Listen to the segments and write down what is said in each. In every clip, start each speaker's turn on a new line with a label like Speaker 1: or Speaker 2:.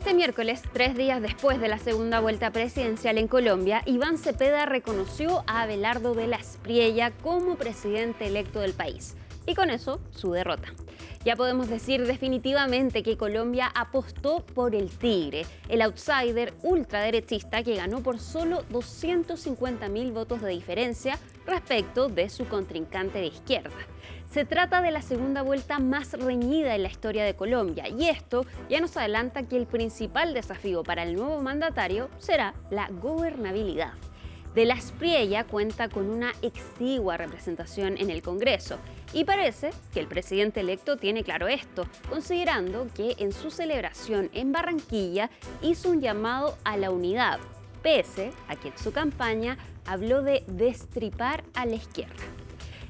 Speaker 1: Este miércoles, 3 días después de la segunda vuelta presidencial en Colombia, Iván Cepeda reconoció a Abelardo de la Espriella como presidente electo del país. Y con eso, su derrota. Ya podemos decir definitivamente que Colombia apostó por el Tigre, el outsider ultraderechista que ganó por solo 250.000 votos de diferencia respecto de su contrincante de izquierda. Se trata de la segunda vuelta más reñida en la historia de Colombia y esto ya nos adelanta que el principal desafío para el nuevo mandatario será la gobernabilidad. De la Espriella cuenta con una exigua representación en el Congreso y parece que el presidente electo tiene claro esto, considerando que en su celebración en Barranquilla hizo un llamado a la unidad, pese a que en su campaña habló de destripar a la izquierda.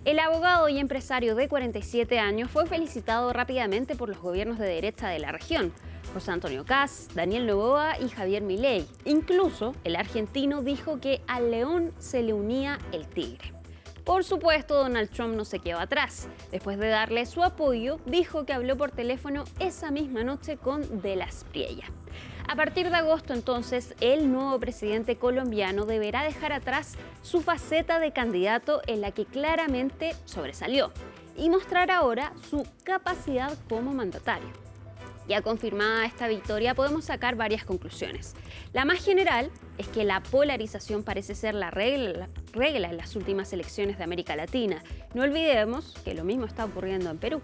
Speaker 1: El abogado y empresario de 47 años fue felicitado rápidamente por los gobiernos de derecha de la región. José Antonio Kast, Daniel Noboa y Javier Milei. Incluso el argentino dijo que al león se le unía el tigre. Por supuesto, Donald Trump no se quedó atrás. Después de darle su apoyo, dijo que habló por teléfono esa misma noche con De la Espriella. A partir de agosto, entonces, el nuevo presidente colombiano deberá dejar atrás su faceta de candidato en la que claramente sobresalió y mostrar ahora su capacidad como mandatario. Ya confirmada esta victoria, podemos sacar varias conclusiones. La más general es que la polarización parece ser la regla en las últimas elecciones de América Latina. No olvidemos que lo mismo está ocurriendo en Perú.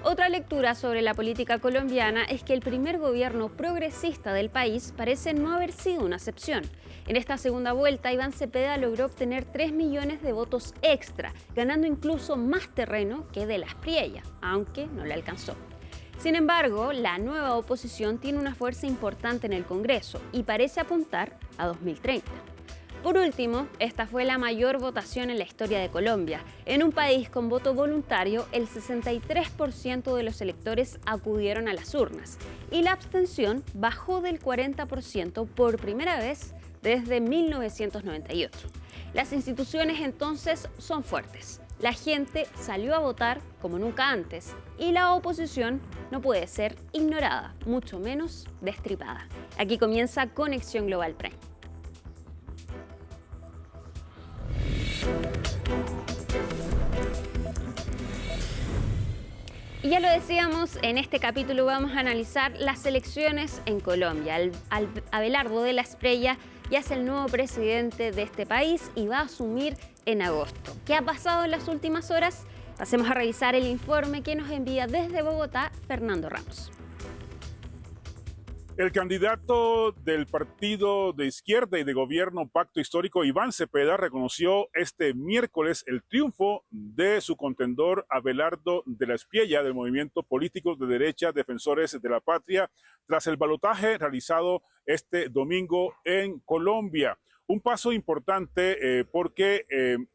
Speaker 1: Otra lectura sobre la política colombiana es que el primer gobierno progresista del país parece no haber sido una excepción. En esta segunda vuelta, Iván Cepeda logró obtener 3 millones de votos extra, ganando incluso más terreno que De la Espriella, aunque no le alcanzó. Sin embargo, la nueva oposición tiene una fuerza importante en el Congreso y parece apuntar a 2030. Por último, esta fue la mayor votación en la historia de Colombia. En un país con voto voluntario, el 63% de los electores acudieron a las urnas y la abstención bajó del 40% por primera vez desde 1998. Las instituciones entonces son fuertes. La gente salió a votar como nunca antes y la oposición no puede ser ignorada, mucho menos destripada. Aquí comienza Conexión Global Prime. Y ya lo decíamos, en este capítulo vamos a analizar las elecciones en Colombia. Abelardo de la Espriella ya es el nuevo presidente de este país y va a asumir en agosto. ¿Qué ha pasado en las últimas horas? Pasemos a revisar el informe que nos envía desde Bogotá Fernando Ramos.
Speaker 2: El candidato del partido de izquierda y de gobierno Pacto Histórico, Iván Cepeda, reconoció este miércoles el triunfo de su contendor Abelardo de la Espriella del movimiento político de derecha Defensores de la Patria tras el balotaje realizado este domingo en Colombia. Un paso importante porque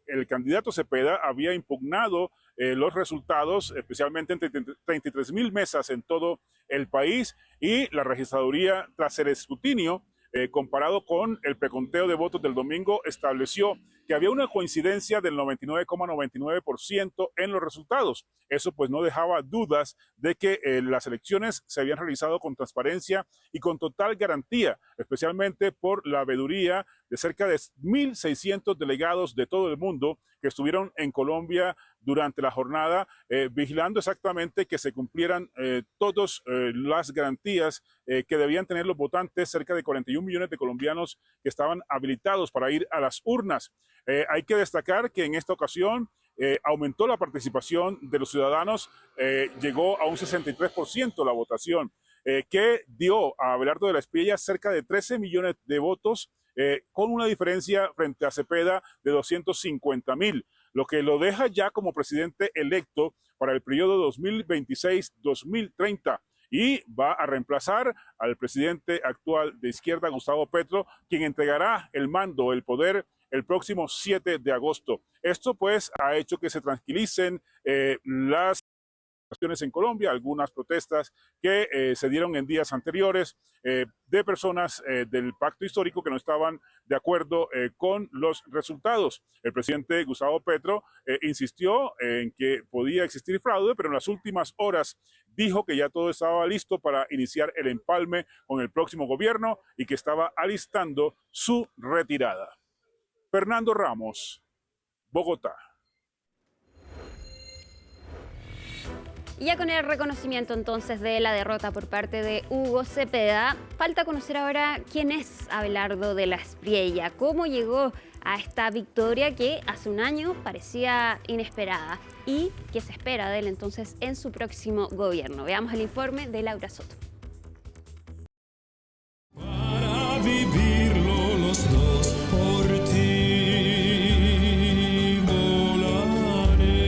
Speaker 2: el candidato Cepeda había impugnado los resultados, especialmente en 33.000 mesas en todo el país, y la registraduría, tras el escrutinio, comparado con el preconteo de votos del domingo, estableció que había una coincidencia del 99,99% en los resultados. Eso pues no dejaba dudas de que las elecciones se habían realizado con transparencia y con total garantía, especialmente por la veeduría de cerca de 1.600 delegados de todo el mundo que estuvieron en Colombia durante la jornada, vigilando exactamente que se cumplieran todas las garantías que debían tener los votantes, cerca de 41 millones de colombianos que estaban habilitados para ir a las urnas. Hay que destacar que en esta ocasión aumentó la participación de los ciudadanos, llegó a un 63% la votación, que dio a Abelardo de la Espriella cerca de 13 millones de votos, con una diferencia frente a Cepeda de 250.000, lo que lo deja ya como presidente electo para el periodo 2026-2030. Y va a reemplazar al presidente actual de izquierda, Gustavo Petro, quien entregará el mando, el poder, el próximo 7 de agosto. Esto pues ha hecho que se tranquilicen las en Colombia, algunas protestas que se dieron en días anteriores de personas del pacto histórico que no estaban de acuerdo con los resultados. El presidente Gustavo Petro insistió en que podía existir fraude, pero en las últimas horas dijo que ya todo estaba listo para iniciar el empalme con el próximo gobierno y que estaba alistando su retirada. Fernando Ramos, Bogotá.
Speaker 1: Y ya con el reconocimiento entonces de la derrota por parte de Hugo Cepeda, falta conocer ahora quién es Abelardo de la Espriella, cómo llegó a esta victoria que hace un año parecía inesperada y qué se espera de él entonces en su próximo gobierno. Veamos el informe de Laura Soto.
Speaker 3: Para vivirlo los dos por ti volaré.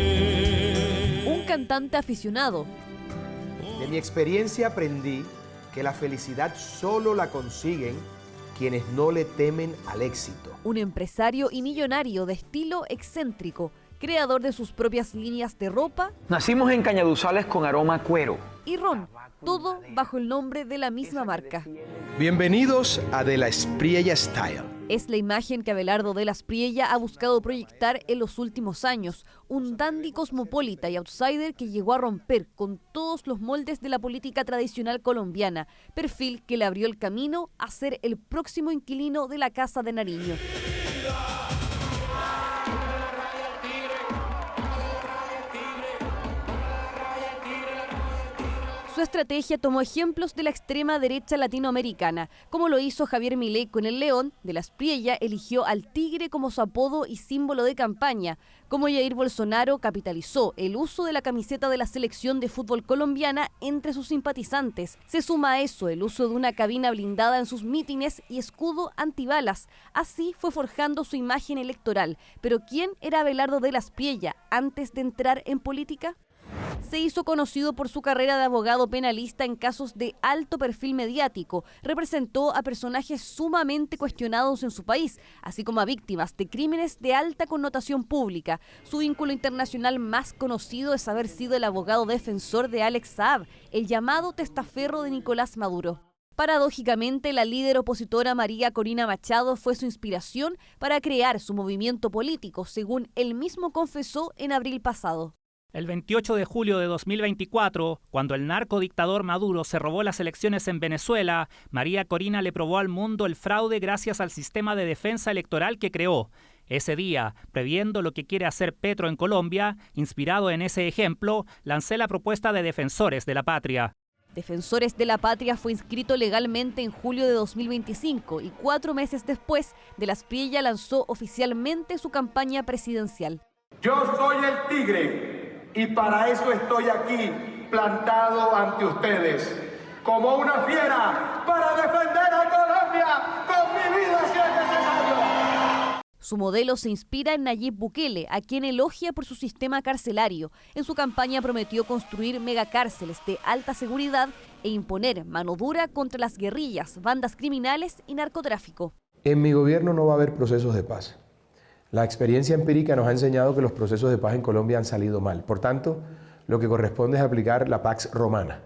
Speaker 4: Un cantante aficionado.
Speaker 5: De mi experiencia aprendí que la felicidad solo la consiguen quienes no le temen al éxito.
Speaker 4: Un empresario y millonario de estilo excéntrico, creador de sus propias líneas de ropa.
Speaker 6: Nacimos en Cañaduzales con aroma a cuero.
Speaker 4: Y ron, todo bajo el nombre de la misma marca.
Speaker 5: Bienvenidos a De la Espriella Style.
Speaker 4: Es la imagen que Abelardo de la Espriella ha buscado proyectar en los últimos años. Un dandy cosmopolita y outsider que llegó a romper con todos los moldes de la política tradicional colombiana. Perfil que le abrió el camino a ser el próximo inquilino de la Casa de Nariño. Su estrategia tomó ejemplos de la extrema derecha latinoamericana, como lo hizo Javier Milei con el León. De la Espriella eligió al tigre como su apodo y símbolo de campaña, como Jair Bolsonaro capitalizó el uso de la camiseta de la selección de fútbol colombiana entre sus simpatizantes. Se suma a eso el uso de una cabina blindada en sus mítines y escudo antibalas. Así fue forjando su imagen electoral. Pero ¿quién era Abelardo de la Espriella antes de entrar en política? Se hizo conocido por su carrera de abogado penalista en casos de alto perfil mediático. Representó a personajes sumamente cuestionados en su país, así como a víctimas de crímenes de alta connotación pública. Su vínculo internacional más conocido es haber sido el abogado defensor de Alex Saab, el llamado testaferro de Nicolás Maduro. Paradójicamente, la líder opositora María Corina Machado fue su inspiración para crear su movimiento político, según él mismo confesó en abril pasado.
Speaker 7: El 28 de julio de 2024, cuando el narcodictador Maduro se robó las elecciones en Venezuela, María Corina le probó al mundo el fraude gracias al sistema de defensa electoral que creó. Ese día, previendo lo que quiere hacer Petro en Colombia, inspirado en ese ejemplo, lancé la propuesta de Defensores de la Patria.
Speaker 4: Defensores de la Patria fue inscrito legalmente en julio de 2025 y 4 meses después, de la Espriella lanzó oficialmente su campaña presidencial.
Speaker 8: Yo soy el tigre. Y para eso estoy aquí, plantado ante ustedes, como una fiera, para defender a Colombia con mi vida si es necesario.
Speaker 4: Su modelo se inspira en Nayib Bukele, a quien elogia por su sistema carcelario. En su campaña prometió construir megacárceles de alta seguridad e imponer mano dura contra las guerrillas, bandas criminales y narcotráfico.
Speaker 5: En mi gobierno no va a haber procesos de paz. La experiencia empírica nos ha enseñado que los procesos de paz en Colombia han salido mal. Por tanto, lo que corresponde es aplicar la Pax Romana,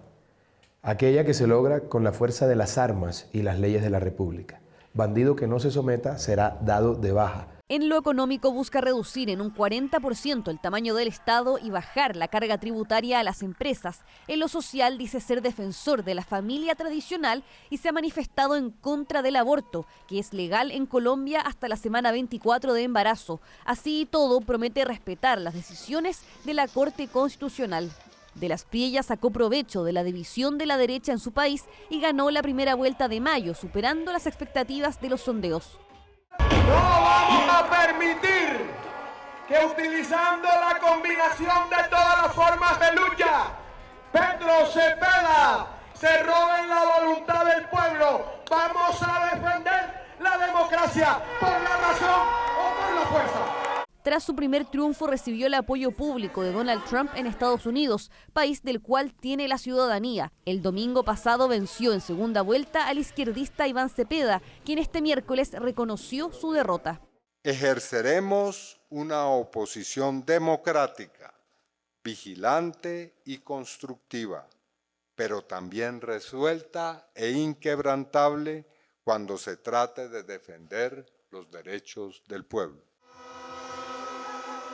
Speaker 5: aquella que se logra con la fuerza de las armas y las leyes de la República. Bandido que no se someta será dado de baja.
Speaker 4: En lo económico busca reducir en un 40% el tamaño del Estado y bajar la carga tributaria a las empresas. En lo social dice ser defensor de la familia tradicional y se ha manifestado en contra del aborto, que es legal en Colombia hasta la semana 24 de embarazo. Así y todo, promete respetar las decisiones de la Corte Constitucional. De la Espriella sacó provecho de la división de la derecha en su país y ganó la primera vuelta de mayo, superando las expectativas de los sondeos.
Speaker 8: No vamos a permitir que utilizando la combinación de todas las formas de lucha, Petro Cepeda se roben la voluntad del pueblo. Vamos a defender la democracia por la razón o por la fuerza.
Speaker 4: Tras su primer triunfo recibió el apoyo público de Donald Trump en Estados Unidos, país del cual tiene la ciudadanía. El domingo pasado venció en segunda vuelta al izquierdista Iván Cepeda, quien este miércoles reconoció su derrota.
Speaker 9: Ejerceremos una oposición democrática vigilante y constructiva, pero también resuelta e inquebrantable cuando se trate de defender los derechos del pueblo.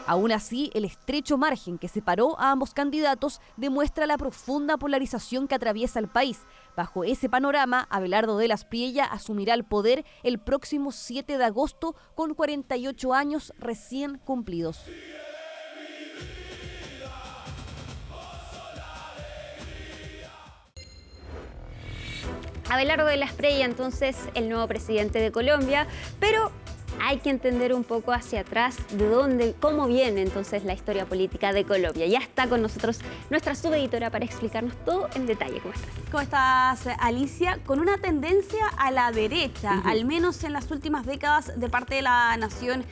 Speaker 4: Aún así, el estrecho margen que separó a ambos candidatos demuestra la profunda polarización que atraviesa el país. Bajo ese panorama, Abelardo de la Espriella asumirá el poder el próximo 7 de agosto con 48 años recién cumplidos.
Speaker 1: Abelardo de la Espriella, entonces, el nuevo presidente de Colombia, pero hay que entender un poco hacia atrás de dónde, cómo viene entonces la historia política de Colombia. Ya está con nosotros nuestra subeditora para explicarnos todo en detalle. ¿Cómo estás?
Speaker 10: ¿Cómo estás, Alicia? Con una tendencia a la derecha, al menos en las últimas décadas de parte de la nación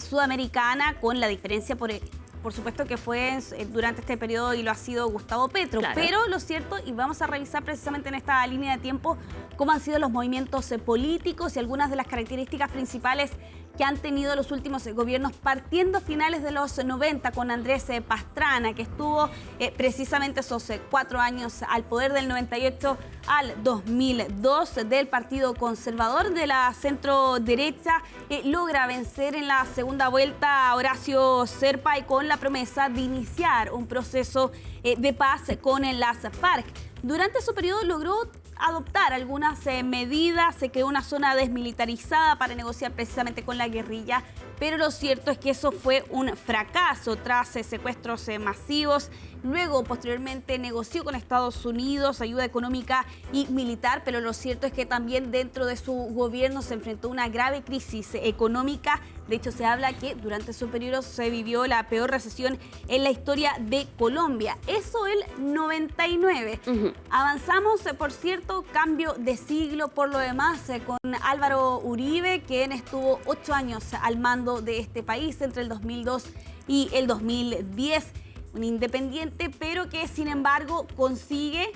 Speaker 10: sudamericana, con la diferencia por supuesto que fue durante este periodo y lo ha sido Gustavo Petro, claro. Pero lo cierto, y vamos a revisar precisamente en esta línea de tiempo cómo han sido los movimientos políticos y algunas de las características principales que han tenido los últimos gobiernos, partiendo a finales de los 90 con Andrés Pastrana, que estuvo precisamente esos 4 años al poder, del 98 al 2002, del Partido Conservador, de la centro derecha, logra vencer en la segunda vuelta a Horacio Serpa y con la promesa de iniciar un proceso de paz con las FARC. Durante su periodo logró adoptar algunas medidas, se creó una zona desmilitarizada para negociar precisamente con la guerrilla, pero lo cierto es que eso fue un fracaso tras secuestros masivos. Luego, posteriormente, negoció con Estados Unidos ayuda económica y militar, pero lo cierto es que también dentro de su gobierno se enfrentó a una grave crisis económica. De hecho, se habla que durante su periodo se vivió la peor recesión en la historia de Colombia. Eso el 99. Avanzamos, por cierto, cambio de siglo por lo demás, con Álvaro Uribe, quien estuvo 8 años al mando de este país entre el 2002 y el 2010. Un independiente, pero que sin embargo consigue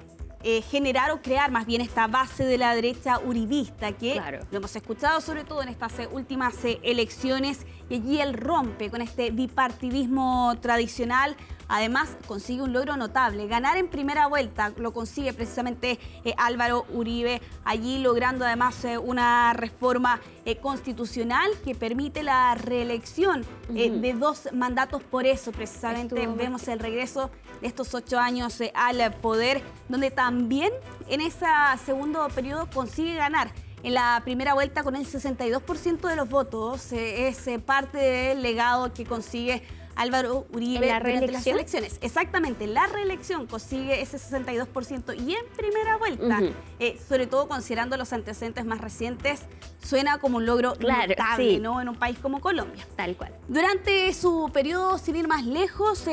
Speaker 10: generar o crear más bien esta base de la derecha uribista, que claro, lo hemos escuchado sobre todo en estas últimas elecciones, y allí él rompe con este bipartidismo tradicional. Además, consigue un logro notable, ganar en primera vuelta, lo consigue precisamente Álvaro Uribe, allí logrando además una reforma constitucional que permite la reelección de 2 mandatos. Por eso precisamente vemos el regreso de estos 8 años al poder, donde también en ese segundo periodo consigue ganar en la primera vuelta con el 62% de los votos. Es parte del legado que consigue Álvaro Uribe durante las elecciones. Exactamente, la reelección consigue ese 62% y en primera vuelta, sobre todo considerando los antecedentes más recientes, suena como un logro notable, sí, ¿no? En un país como Colombia.
Speaker 1: Tal cual.
Speaker 10: Durante su periodo, sin ir más lejos,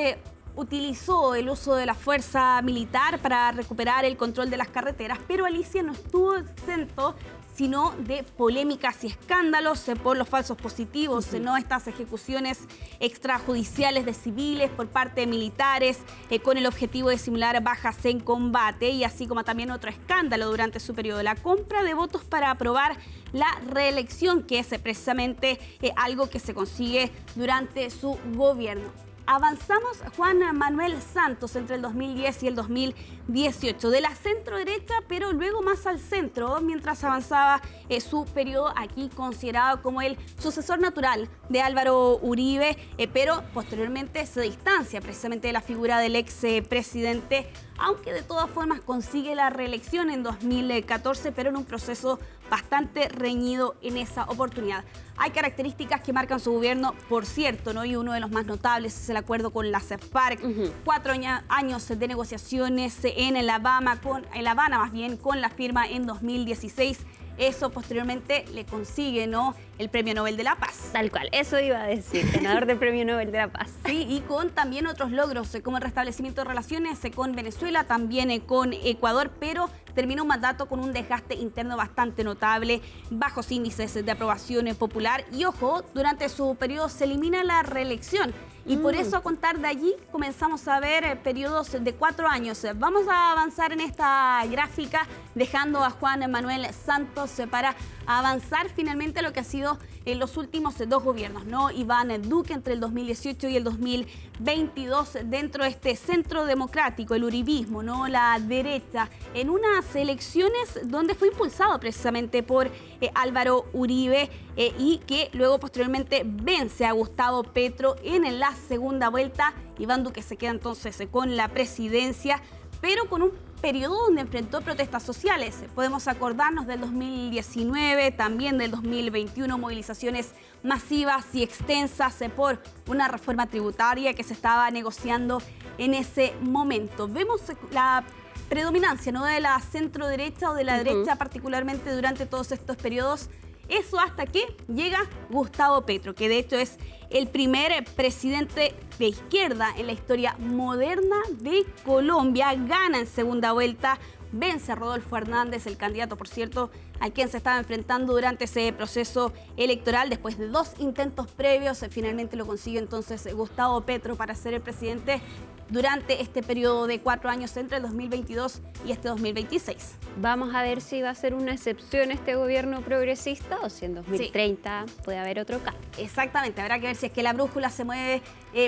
Speaker 10: utilizó el uso de la fuerza militar para recuperar el control de las carreteras, pero Alicia no estuvo exento sino de polémicas y escándalos por los falsos positivos, ¿no? Estas ejecuciones extrajudiciales de civiles por parte de militares con el objetivo de simular bajas en combate, y así como también otro escándalo durante su periodo, la compra de votos para aprobar la reelección, que es precisamente algo que se consigue durante su gobierno. Avanzamos, Juan Manuel Santos, entre el 2010 y el 2018, de la centro derecha, pero luego más al centro, mientras avanzaba su periodo, aquí considerado como el sucesor natural de Álvaro Uribe, pero posteriormente se distancia precisamente de la figura del expresidente, aunque de todas formas consigue la reelección en 2014, pero en un proceso bastante reñido en esa oportunidad. Hay características que marcan su gobierno, por cierto, ¿no? Y uno de los más notables es el acuerdo con las FARC. 4 años de negociaciones en La Habana, con la firma en 2016. Eso posteriormente le consigue, ¿no?, el Premio Nobel de la Paz.
Speaker 1: Tal cual, eso iba a decir, ganador del Premio Nobel de la Paz.
Speaker 10: Sí, y con también otros logros, como el restablecimiento de relaciones con Venezuela, también con Ecuador, pero terminó un mandato con un desgaste interno bastante notable, bajos índices de aprobación popular, y ojo, durante su periodo se elimina la reelección. Y por eso, a contar de allí, comenzamos a ver periodos de 4 años. Vamos a avanzar en esta gráfica, dejando a Juan Manuel Santos para avanzar finalmente lo que ha sido en los últimos dos gobiernos, ¿no? Iván Duque entre el 2018 y el 2022 dentro de este centro democrático, el uribismo, ¿no? La derecha, en unas elecciones donde fue impulsado precisamente por Álvaro Uribe y que luego posteriormente vence a Gustavo Petro en la segunda vuelta. Iván Duque se queda entonces con la presidencia, pero con un periodo donde enfrentó protestas sociales. Podemos acordarnos del 2019, también del 2021, movilizaciones masivas y extensas por una reforma tributaria que se estaba negociando en ese momento. Vemos la predominancia, ¿no?, de la centro derecha o de la derecha particularmente durante todos estos periodos. Eso hasta que llega Gustavo Petro, que de hecho es el primer presidente de izquierda en la historia moderna de Colombia. Gana en segunda vuelta, vence a Rodolfo Hernández, el candidato, por cierto, al quien se estaba enfrentando durante ese proceso electoral. Después de 2 intentos previos, finalmente lo consigue entonces Gustavo Petro para ser el presidente durante este periodo de 4 años entre el 2022 y este 2026.
Speaker 1: Vamos a ver si va a ser una excepción este gobierno progresista o si en 2030 puede haber otro cambio.
Speaker 10: Exactamente, habrá que ver si es que la brújula se mueve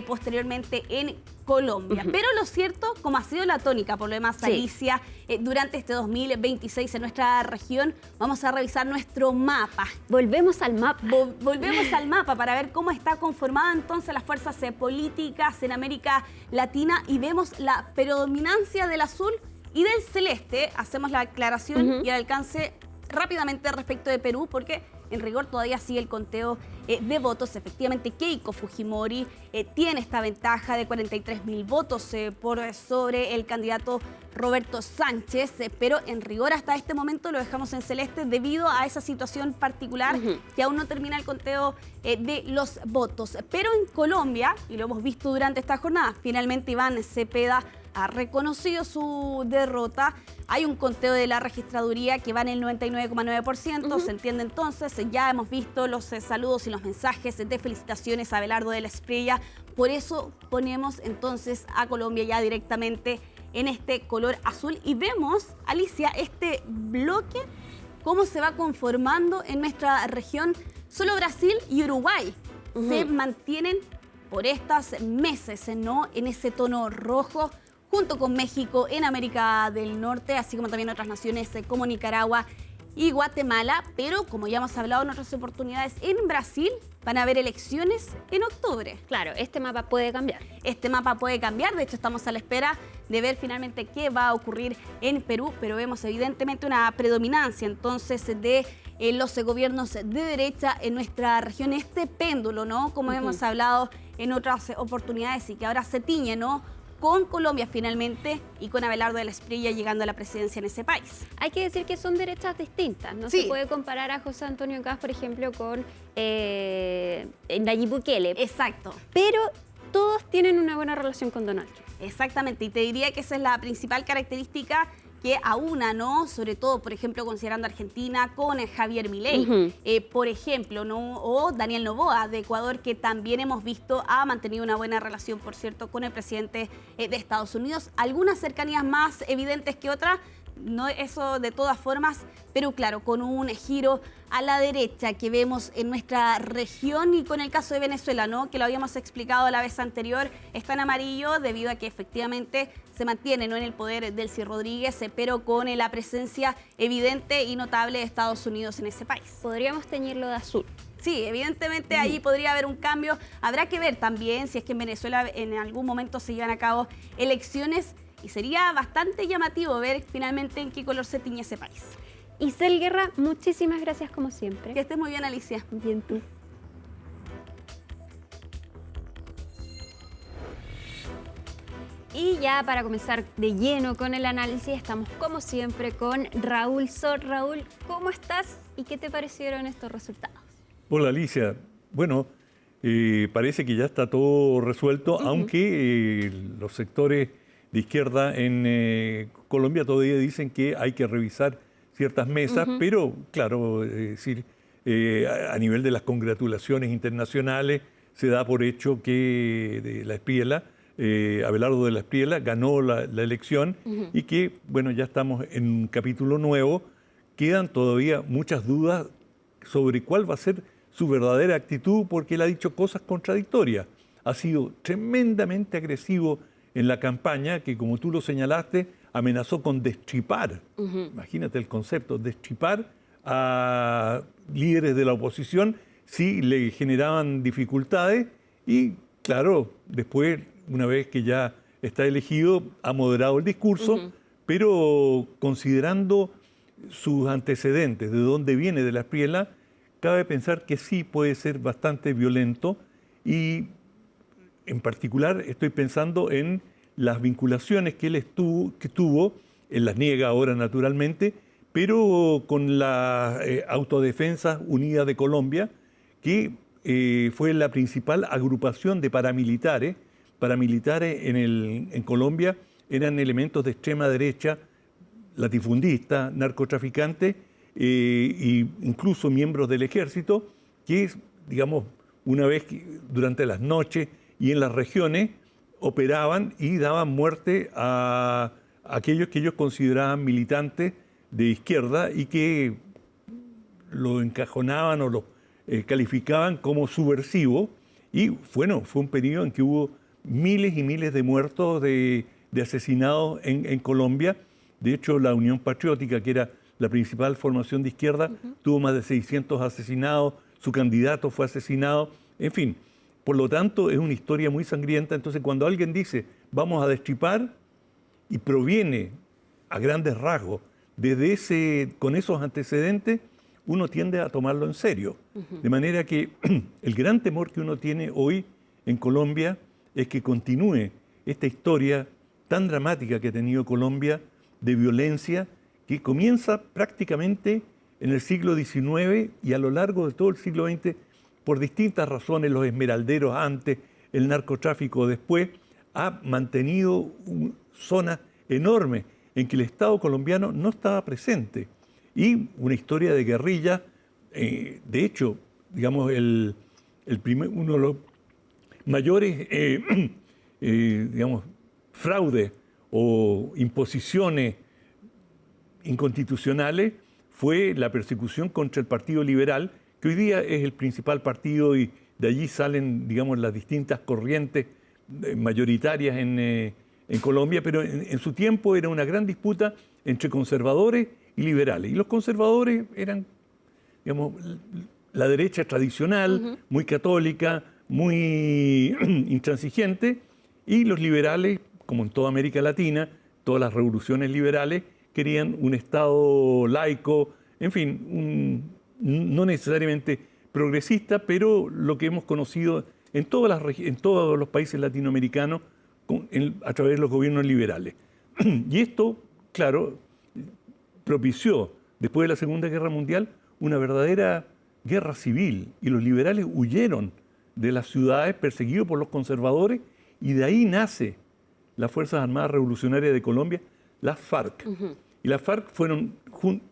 Speaker 10: posteriormente en Colombia. Pero lo cierto, como ha sido la tónica, por lo demás, Alicia, durante este 2026 en nuestra región, vamos a revisar nuestro mapa.
Speaker 1: Volvemos al mapa.
Speaker 10: Volvemos al mapa para ver cómo está conformada entonces las fuerzas políticas en América Latina y vemos la predominancia del azul y del celeste. Hacemos la aclaración y el alcance rápidamente respecto de Perú, porque en rigor todavía sigue el conteo de votos. Efectivamente, Keiko Fujimori tiene esta ventaja de 43.000 votos por sobre el candidato Roberto Sánchez, pero en rigor hasta este momento lo dejamos en celeste debido a esa situación particular que aún no termina el conteo de los votos. Pero en Colombia, y lo hemos visto durante esta jornada, finalmente Iván Cepeda ha reconocido su derrota. Hay un conteo de la registraduría que va en el 99,9%. Se entiende entonces, ya hemos visto los saludos y los mensajes de felicitaciones a Abelardo de la Espriella. Por eso ponemos entonces a Colombia ya directamente en este color azul. Y vemos, Alicia, este bloque, cómo se va conformando en nuestra región. Solo Brasil y Uruguay se mantienen por estos meses, ¿no?, en ese tono rojo, junto con México en América del Norte, así como también otras naciones como Nicaragua y Guatemala. Pero como ya hemos hablado en otras oportunidades, en Brasil van a haber elecciones en octubre.
Speaker 1: Claro, este mapa puede cambiar.
Speaker 10: Este mapa puede cambiar, de hecho estamos a la espera de ver finalmente qué va a ocurrir en Perú, pero vemos evidentemente una predominancia entonces de los gobiernos de derecha en nuestra región, este péndulo, ¿no?, como hemos hablado en otras oportunidades y que ahora se tiñe, ¿no?, con Colombia finalmente y con Abelardo de la Espriella llegando a la presidencia en ese país.
Speaker 1: Hay que decir que son derechas distintas. No se puede comparar a José Antonio Kast, por ejemplo, con Nayib Bukele.
Speaker 10: Exacto.
Speaker 1: Pero todos tienen una buena relación con Donald Trump.
Speaker 10: Exactamente, y te diría que esa es la principal característica que aúna, ¿no?, sobre todo, por ejemplo, considerando Argentina con Javier Milei, por ejemplo, ¿no?, o Daniel Noboa de Ecuador, que también hemos visto ha mantenido una buena relación, por cierto, con el presidente de Estados Unidos. Algunas cercanías más evidentes que otras, no, eso de todas formas, pero claro, con un giro a la derecha que vemos en nuestra región y con el caso de Venezuela, ¿no?, que lo habíamos explicado la vez anterior, está en amarillo debido a que efectivamente se mantiene, ¿no?, en el poder Delcy Rodríguez, pero con la presencia evidente y notable de Estados Unidos en ese país.
Speaker 1: Podríamos teñirlo de azul.
Speaker 10: Sí, evidentemente ahí podría haber un cambio. Habrá que ver también si es que en Venezuela en algún momento se llevan a cabo elecciones y sería bastante llamativo ver finalmente en qué color se tiñe ese país.
Speaker 1: Isel Guerra, muchísimas gracias como siempre.
Speaker 10: Que estés muy bien, Alicia.
Speaker 1: Bien tú. Y ya para comenzar de lleno con el análisis, estamos como siempre con Raúl Sor. Raúl, ¿cómo estás y qué te parecieron estos resultados?
Speaker 11: Hola Alicia, bueno, parece que ya está todo resuelto, aunque los sectores de izquierda en Colombia todavía dicen que hay que revisar ciertas mesas, pero claro, decir, a nivel de las congratulaciones internacionales se da por hecho que de la Espriella, Abelardo de la Espriella ganó la elección y que, bueno, ya estamos en un capítulo nuevo. Quedan todavía muchas dudas sobre cuál va a ser su verdadera actitud porque él ha dicho cosas contradictorias. Ha sido tremendamente agresivo en la campaña que, como tú lo señalaste, amenazó con destripar. Imagínate el concepto, destripar a líderes de la oposición si le generaban dificultades y, claro, después, una vez que ya está elegido, ha moderado el discurso, pero considerando sus antecedentes, de dónde viene de la Espriella, cabe pensar que sí puede ser bastante violento y, en particular, estoy pensando en las vinculaciones que él tuvo, él las niega ahora naturalmente, pero con la Autodefensa Unida de Colombia, que fue la principal agrupación de paramilitares. Paramilitares en Colombia eran elementos de extrema derecha, latifundistas, narcotraficantes e incluso miembros del ejército, que, digamos, una vez durante las noches y en las regiones operaban y daban muerte a aquellos que ellos consideraban militantes de izquierda y que lo encajonaban o lo calificaban como subversivo. Y bueno, fue un periodo en que hubo miles y miles de muertos, de asesinados en Colombia. De hecho, la Unión Patriótica, que era la principal formación de izquierda, tuvo más de 600 asesinados, su candidato fue asesinado, en fin. Por lo tanto, es una historia muy sangrienta. Entonces, cuando alguien dice, vamos a destripar, y proviene a grandes rasgos con esos antecedentes, uno tiende a tomarlo en serio. De manera que el gran temor que uno tiene hoy en Colombia es que continúe esta historia tan dramática que ha tenido Colombia de violencia, que comienza prácticamente en el siglo XIX y a lo largo de todo el siglo XX, por distintas razones, los esmeralderos antes, el narcotráfico después, ha mantenido zonas enormes en que el Estado colombiano no estaba presente. Y una historia de guerrilla, de hecho, digamos, uno de los mayores digamos, fraudes o imposiciones inconstitucionales fue la persecución contra el Partido Liberal, que hoy día es el principal partido y de allí salen, digamos, las distintas corrientes mayoritarias en Colombia, pero en su tiempo era una gran disputa entre conservadores y liberales. Y los conservadores eran, digamos, la derecha tradicional, muy católica, muy intransigente, y los liberales, como en toda América Latina, todas las revoluciones liberales querían un Estado laico, en fin, no necesariamente progresista, pero lo que hemos conocido en todos los países latinoamericanos a través de los gobiernos liberales. Y esto, claro, propició, después de la Segunda Guerra Mundial, una verdadera guerra civil, y los liberales huyeron de las ciudades perseguidos por los conservadores, y de ahí nace las Fuerzas Armadas Revolucionarias de Colombia, las FARC. Y las FARC fueron,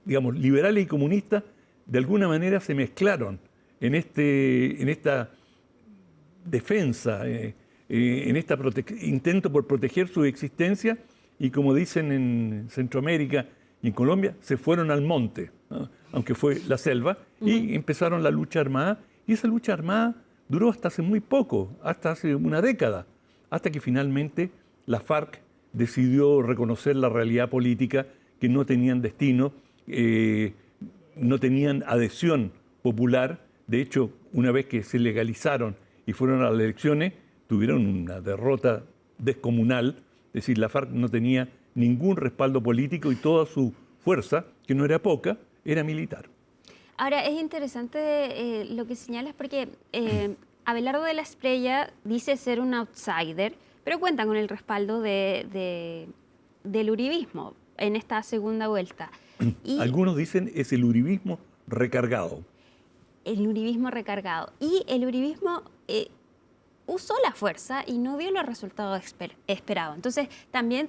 Speaker 11: digamos, liberales y comunistas, de alguna manera se mezclaron en esta defensa, en este intento por proteger su existencia, y como dicen en Centroamérica y en Colombia, se fueron al monte, ¿no? Aunque fue la selva, y empezaron la lucha armada, y esa lucha armada duró hasta hace muy poco, hasta hace una década, hasta que finalmente la FARC decidió reconocer la realidad política, que no tenían destino, no tenían adhesión popular. De hecho, una vez que se legalizaron y fueron a las elecciones, tuvieron una derrota descomunal. Es decir, la FARC no tenía ningún respaldo político y toda su fuerza, que no era poca, era militar.
Speaker 1: Ahora, es interesante lo que señalas porque Abelardo de la Espriella dice ser un outsider, pero cuenta con el respaldo del uribismo en esta segunda vuelta. Y
Speaker 11: algunos dicen es el uribismo recargado.
Speaker 1: El uribismo recargado. Y el uribismo usó la fuerza y no dio los resultados esperados. Entonces, también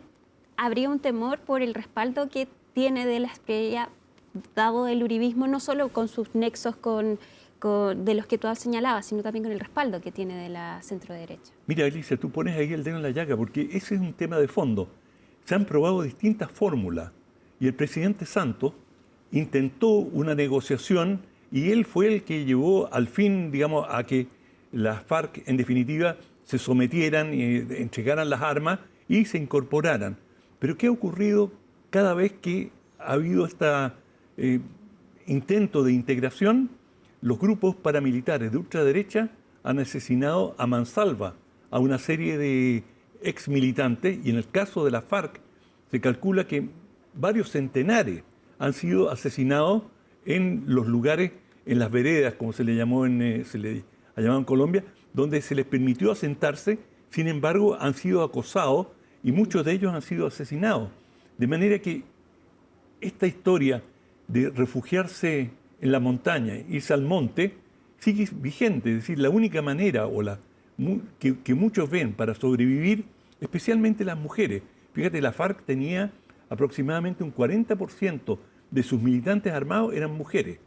Speaker 1: habría un temor por el respaldo que tiene de la Espriella dado el uribismo, no solo con sus nexos de los que tú has señalado, sino también con el respaldo que tiene de la centroderecha.
Speaker 11: Mira, Alicia, tú pones ahí el dedo en la llaga, porque ese es un tema de fondo. Se han probado distintas fórmulas y el presidente Santos intentó una negociación y él fue el que llevó al fin, digamos, a que las FARC, en definitiva, se sometieran, entregaran las armas y se incorporaran. Pero ¿qué ha ocurrido cada vez que ha habido este intento de integración? Los grupos paramilitares de ultraderecha han asesinado a mansalva a una serie de exmilitantes, y en el caso de la FARC se calcula que varios centenares han sido asesinados en los lugares, en las veredas, como se le llamó se le ha llamado en Colombia, donde se les permitió asentarse. Sin embargo, han sido acosados y muchos de ellos han sido asesinados. De manera que esta historia de refugiarse en la montaña, irse al monte, sigue vigente. Es decir, la única manera que muchos ven para sobrevivir, especialmente las mujeres. Fíjate, la FARC tenía aproximadamente un 40% de sus militantes armados eran mujeres.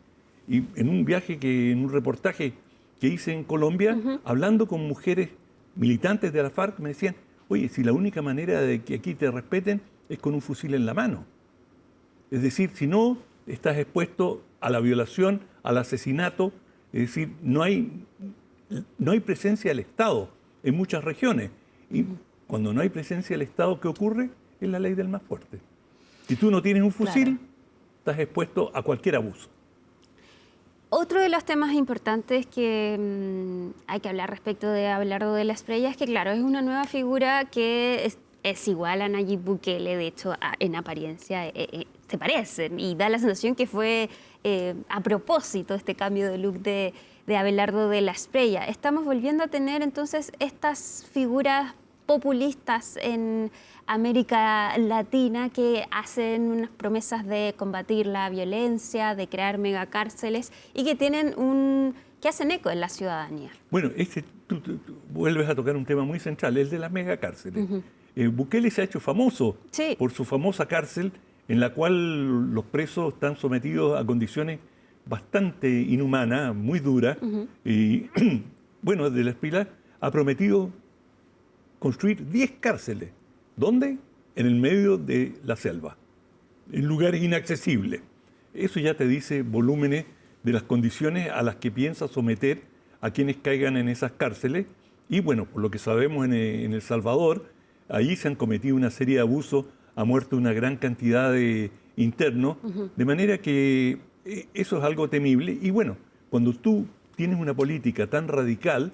Speaker 11: Y en un reportaje que hice en Colombia, hablando con mujeres militantes de la FARC, me decían, oye, si la única manera de que aquí te respeten es con un fusil en la mano. Es decir, si no, estás expuesto a la violación, al asesinato. Es decir, no hay presencia del Estado en muchas regiones. Y cuando no hay presencia del Estado, ¿qué ocurre? Es la ley del más fuerte. Si tú no tienes un fusil, estás expuesto a cualquier abuso.
Speaker 1: Otro de los temas importantes que hay que hablar respecto de Abelardo de la Espriella es que, claro, es una nueva figura que es igual a Nayib Bukele. De hecho, en apariencia se parecen, y da la sensación que fue a propósito este cambio de look de Abelardo de la Espriella. Estamos volviendo a tener entonces estas figuras populistas en América Latina que hacen unas promesas de combatir la violencia, de crear megacárceles, y que que hacen eco en la ciudadanía.
Speaker 11: Bueno, tú vuelves a tocar un tema muy central, el de las megacárceles. Bukele se ha hecho famoso por su famosa cárcel, en la cual los presos están sometidos a condiciones bastante inhumanas, muy duras. Y bueno, de la Espriella ha prometido construir 10 cárceles. ¿Dónde? En el medio de la selva, en lugares inaccesibles. Eso ya te dice volúmenes de las condiciones a las que piensa someter a quienes caigan en esas cárceles. Y bueno, por lo que sabemos en El Salvador, ahí se han cometido una serie de abusos, ha muerto una gran cantidad de internos, de manera que eso es algo temible. Y bueno, cuando tú tienes una política tan radical,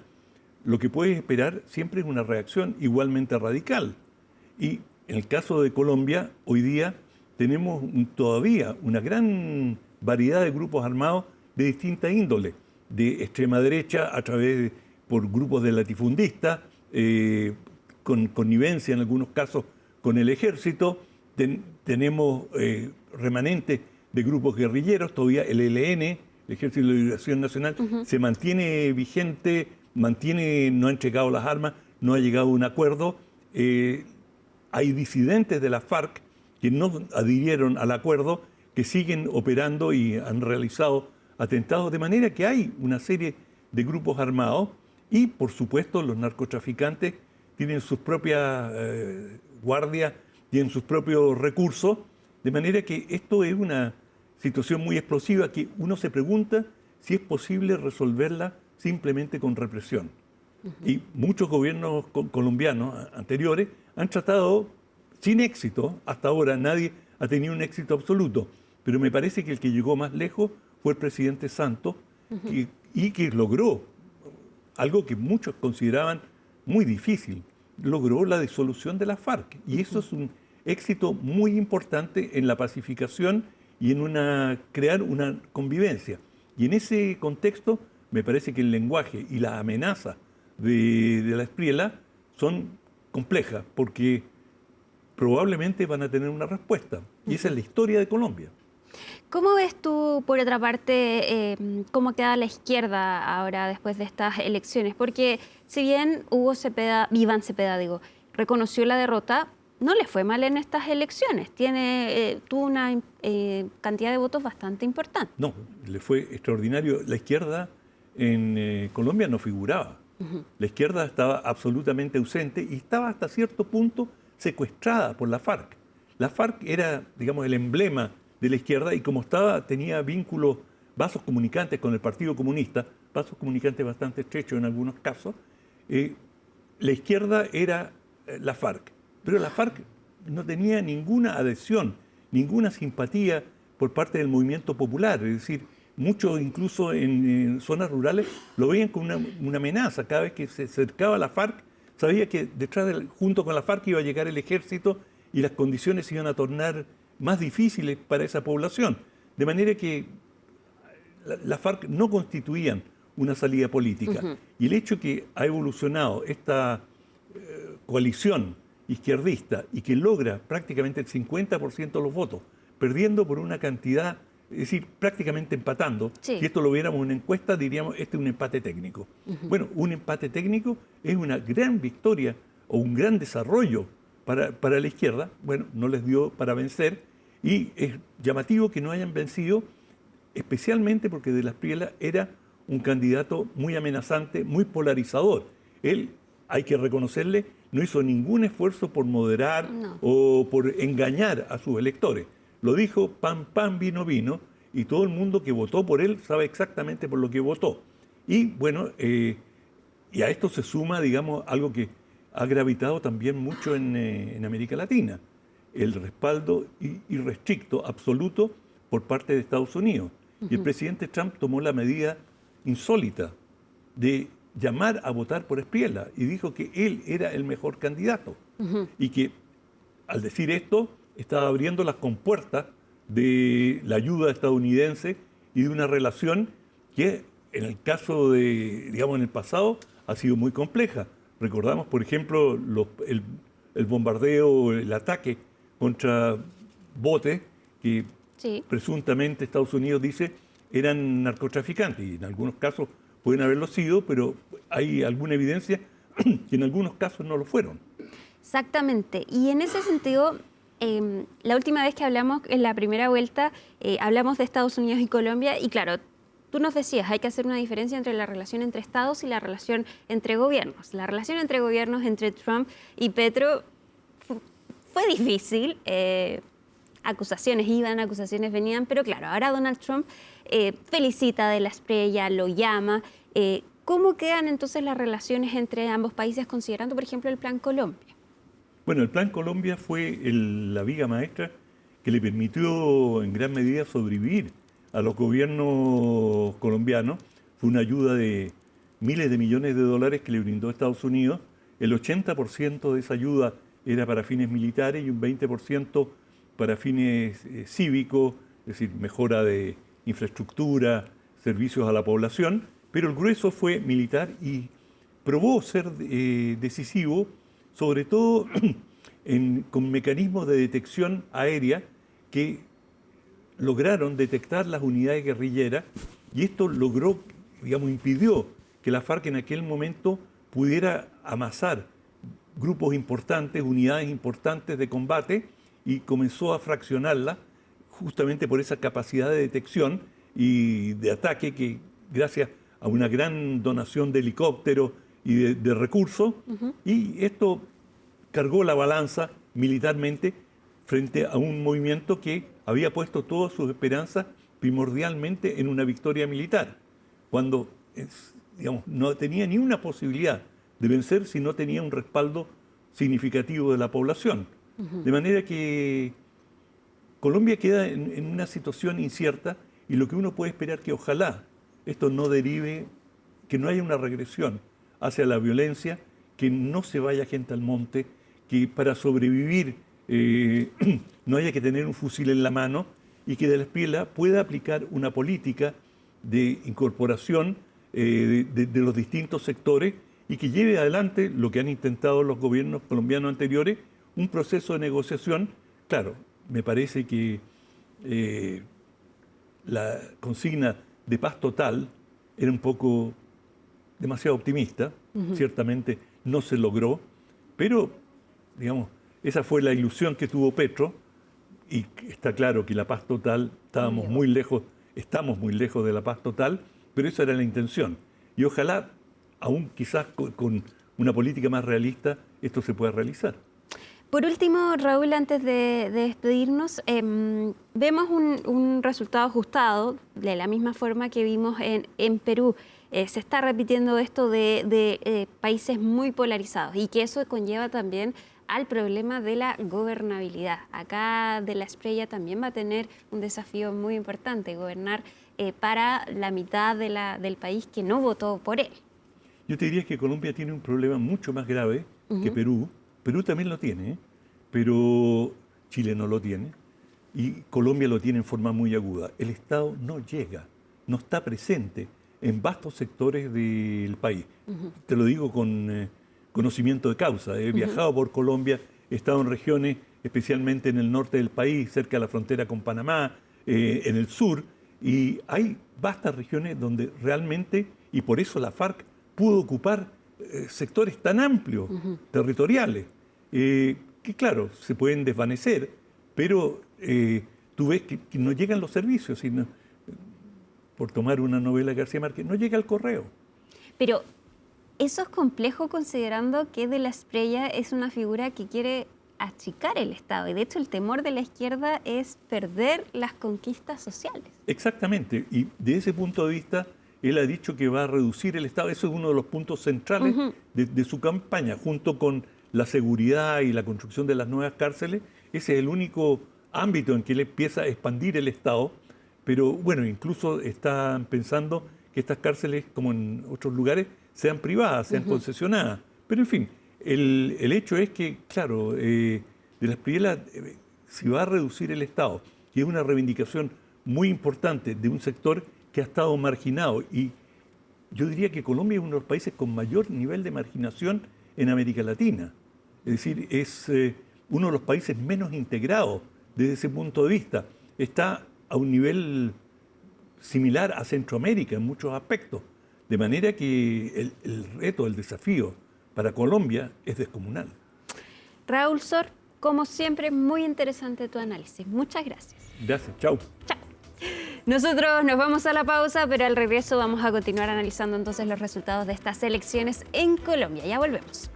Speaker 11: lo que puedes esperar siempre es una reacción igualmente radical. Y en el caso de Colombia, hoy día tenemos todavía una gran variedad de grupos armados de distinta índole, de extrema derecha por grupos de latifundistas, con connivencia en algunos casos con el ejército. Tenemos remanentes de grupos guerrilleros, todavía el ELN, el Ejército de Liberación Nacional, se mantiene vigente, no ha entregado las armas, no ha llegado a un acuerdo. Hay disidentes de la FARC que no adhirieron al acuerdo, que siguen operando y han realizado atentados, de manera que hay una serie de grupos armados y, por supuesto, los narcotraficantes tienen sus propias guardias, tienen sus propios recursos, de manera que esto es una situación muy explosiva que uno se pregunta si es posible resolverla simplemente con represión. Y muchos gobiernos colombianos anteriores han tratado sin éxito. Hasta ahora nadie ha tenido un éxito absoluto, pero me parece que el que llegó más lejos fue el presidente Santos, y que logró algo que muchos consideraban muy difícil. Logró la disolución de la FARC, y eso es un éxito muy importante en la pacificación y en crear una convivencia. Y en ese contexto me parece que el lenguaje y la amenaza de la Espriella son complejas, porque probablemente van a tener una respuesta. Y esa es la historia de Colombia.
Speaker 1: ¿Cómo ves tú, por otra parte, cómo queda la izquierda ahora después de estas elecciones? Porque si bien Iván Cepeda, reconoció la derrota, no le fue mal en estas elecciones. Tuvo una cantidad de votos bastante importante.
Speaker 11: No, le fue extraordinario. La izquierda en Colombia no figuraba. La izquierda estaba absolutamente ausente y estaba hasta cierto punto secuestrada por la FARC. La FARC era, digamos, el emblema de la izquierda, y como tenía vínculos vasos comunicantes con el Partido Comunista, vasos comunicantes bastante estrechos en algunos casos, la izquierda era la FARC, pero la FARC no tenía ninguna adhesión, ninguna simpatía por parte del movimiento popular, es decir, muchos incluso en zonas rurales lo veían como una amenaza. Cada vez que se acercaba a la FARC, sabía que junto con la FARC iba a llegar el ejército y las condiciones se iban a tornar más difíciles para esa población. De manera que la FARC no constituían una salida política. Y el hecho que ha evolucionado esta coalición izquierdista y que logra prácticamente el 50% de los votos, perdiendo por una cantidad, es decir, prácticamente empatando.
Speaker 1: Sí.
Speaker 11: Si esto lo viéramos en una encuesta, diríamos, este es un empate técnico. Bueno, un empate técnico es una gran victoria o un gran desarrollo para la izquierda. Bueno, no les dio para vencer y es llamativo que no hayan vencido, especialmente porque De las Prielas era un candidato muy amenazante, muy polarizador. Él, hay que reconocerle, no hizo ningún esfuerzo por moderar o por engañar a sus electores. Lo dijo pan, pan, vino, vino, y todo el mundo que votó por él sabe exactamente por lo que votó. Y bueno, y a esto se suma, digamos, algo que ha gravitado también mucho en América Latina, el respaldo irrestricto, absoluto, por parte de Estados Unidos. Y el presidente Trump tomó la medida insólita de llamar a votar por Espriella y dijo que él era el mejor candidato. Y que al decir esto estaba abriendo las compuertas de la ayuda estadounidense y de una relación que en el caso de, digamos, en el pasado ha sido muy compleja. Recordamos, por ejemplo, el bombardeo, el ataque contra botes que presuntamente Estados Unidos dice eran narcotraficantes, y en algunos casos pueden haberlo sido, pero hay alguna evidencia que en algunos casos no lo fueron.
Speaker 1: Exactamente. Y en ese sentido, la última vez que hablamos, en la primera vuelta, hablamos de Estados Unidos y Colombia, y claro, tú nos decías, hay que hacer una diferencia entre la relación entre estados y la relación entre gobiernos. La relación entre gobiernos, entre Trump y Petro, fue difícil. Acusaciones iban, acusaciones venían, pero claro, ahora Donald Trump felicita a De las Prielas, lo llama. ¿Cómo quedan entonces las relaciones entre ambos países, considerando, por ejemplo, el Plan Colombia?
Speaker 11: Bueno, el Plan Colombia fue la viga maestra que le permitió en gran medida sobrevivir a los gobiernos colombianos. Fue una ayuda de miles de millones de dólares que le brindó Estados Unidos. El 80% de esa ayuda era para fines militares y un 20% para fines cívicos, es decir, mejora de infraestructura, servicios a la población, pero el grueso fue militar y probó ser decisivo, sobre todo con mecanismos de detección aérea que lograron detectar las unidades guerrilleras, y esto logró, digamos, impidió que la FARC en aquel momento pudiera amasar grupos importantes, unidades importantes de combate, y comenzó a fraccionarla justamente por esa capacidad de detección y de ataque que, gracias a una gran donación de helicópteros y de recursos, y esto cargó la balanza militarmente frente a un movimiento que había puesto todas sus esperanzas primordialmente en una victoria militar, cuando, digamos, no tenía ni una posibilidad de vencer si no tenía un respaldo significativo de la población. De manera que Colombia queda en una situación incierta, y lo que uno puede esperar que ojalá esto no derive, que no haya una regresión hacia la violencia, que no se vaya gente al monte, que para sobrevivir no haya que tener un fusil en la mano, y que De las Prielas pueda aplicar una política de incorporación de los distintos sectores, y que lleve adelante lo que han intentado los gobiernos colombianos anteriores, un proceso de negociación. Claro, me parece que la consigna de paz total era un poco demasiado optimista, ciertamente no se logró, pero, digamos, esa fue la ilusión que tuvo Petro, y está claro que la paz total, estamos muy lejos de la paz total, pero esa era la intención. Y ojalá, aún quizás con una política más realista, esto se pueda realizar.
Speaker 1: Por último, Raúl, antes de despedirnos, vemos un resultado ajustado de la misma forma que vimos en Perú. Se está repitiendo esto de países muy polarizados y que eso conlleva también al problema de la gobernabilidad. Acá De la Espriella también va a tener un desafío muy importante, gobernar para la mitad del país que no votó por él.
Speaker 11: Yo te diría que Colombia tiene un problema mucho más grave que Perú. Perú también lo tiene, pero Chile no lo tiene. Y Colombia lo tiene en forma muy aguda. El Estado no llega, no está presente en vastos sectores del país. Te lo digo con conocimiento de causa. He viajado por Colombia, he estado en regiones, especialmente en el norte del país, cerca de la frontera con Panamá, en el sur, y hay vastas regiones donde realmente, y por eso la FARC pudo ocupar sectores tan amplios, territoriales, que claro, se pueden desvanecer, pero tú ves que no llegan los servicios, sino, por tomar una novela de García Márquez, no llega el correo.
Speaker 1: Pero eso es complejo considerando que De la Espriella es una figura que quiere achicar el Estado. Y de hecho el temor de la izquierda es perder las conquistas sociales.
Speaker 11: Exactamente. Y de ese punto de vista, él ha dicho que va a reducir el Estado. Eso es uno de los puntos centrales de su campaña, junto con la seguridad y la construcción de las nuevas cárceles. Ese es el único ámbito en que él empieza a expandir el Estado. Pero bueno, incluso están pensando que estas cárceles, como en otros lugares, sean privadas, sean concesionadas. Pero en fin, el hecho es que, claro, De la Espriella, si va a reducir el Estado, que es una reivindicación muy importante de un sector que ha estado marginado, y yo diría que Colombia es uno de los países con mayor nivel de marginación en América Latina. Es decir, es uno de los países menos integrados desde ese punto de vista. Está a un nivel similar a Centroamérica en muchos aspectos. De manera que el reto, el desafío para Colombia es descomunal.
Speaker 1: Raúl Sor, como siempre, muy interesante tu análisis. Muchas gracias.
Speaker 11: Gracias, chao.
Speaker 1: Chao. Nosotros nos vamos a la pausa, pero al regreso vamos a continuar analizando entonces los resultados de estas elecciones en Colombia. Ya volvemos.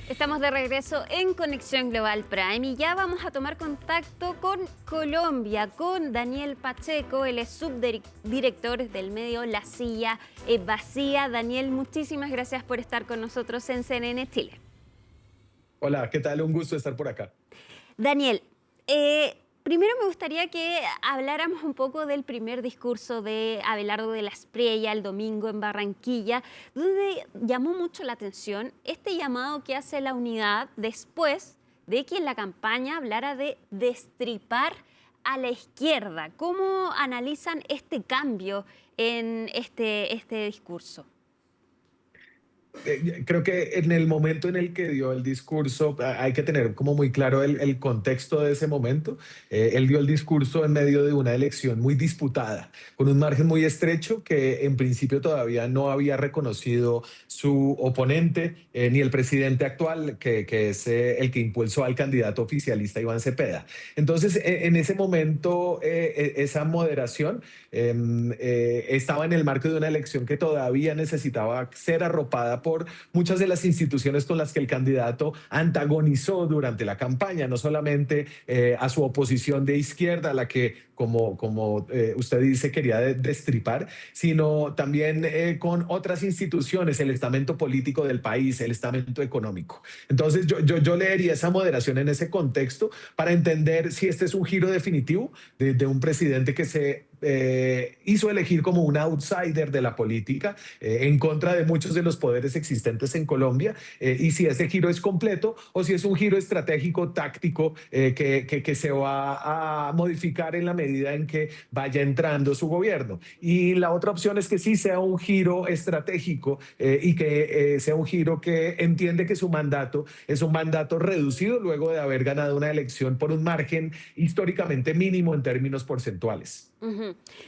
Speaker 1: Estamos de regreso en Conexión Global Prime y ya vamos a tomar contacto con Colombia, con Daniel Pacheco, él es subdirector del medio La Silla Vacía. Daniel, muchísimas gracias por estar con nosotros en CNN Chile.
Speaker 12: Hola, ¿qué tal? Un gusto estar por acá.
Speaker 1: Daniel, primero me gustaría que habláramos un poco del primer discurso de Abelardo de la Espriella el domingo en Barranquilla, donde llamó mucho la atención este llamado que hace la unidad después de que en la campaña hablara de destripar a la izquierda. ¿Cómo analizan este cambio en este discurso?
Speaker 12: Creo que en el momento en el que dio el discurso hay que tener como muy claro el contexto de ese momento. Él dio el discurso en medio de una elección muy disputada, con un margen muy estrecho que en principio todavía no había reconocido su oponente, ni el presidente actual, que es el que impulsó al candidato oficialista Iván Cepeda. Entonces, en ese momento, esa moderación estaba en el marco de una elección que todavía necesitaba ser arropada por muchas de las instituciones con las que el candidato antagonizó durante la campaña, no solamente a su oposición de izquierda, a la que, como usted dice, quería destripar, sino también con otras instituciones, el estamento político del país, el estamento económico. Entonces yo leería esa moderación en ese contexto para entender si este es un giro definitivo de un presidente que se hizo elegir como un outsider de la política en contra de muchos de los poderes existentes en Colombia, y si ese giro es completo o si es un giro estratégico, táctico, que se va a modificar en la medida en que vaya entrando su gobierno. Y la otra opción es que sí sea un giro estratégico y que sea un giro que entiende que su mandato es un mandato reducido luego de haber ganado una elección por un margen históricamente mínimo en términos porcentuales.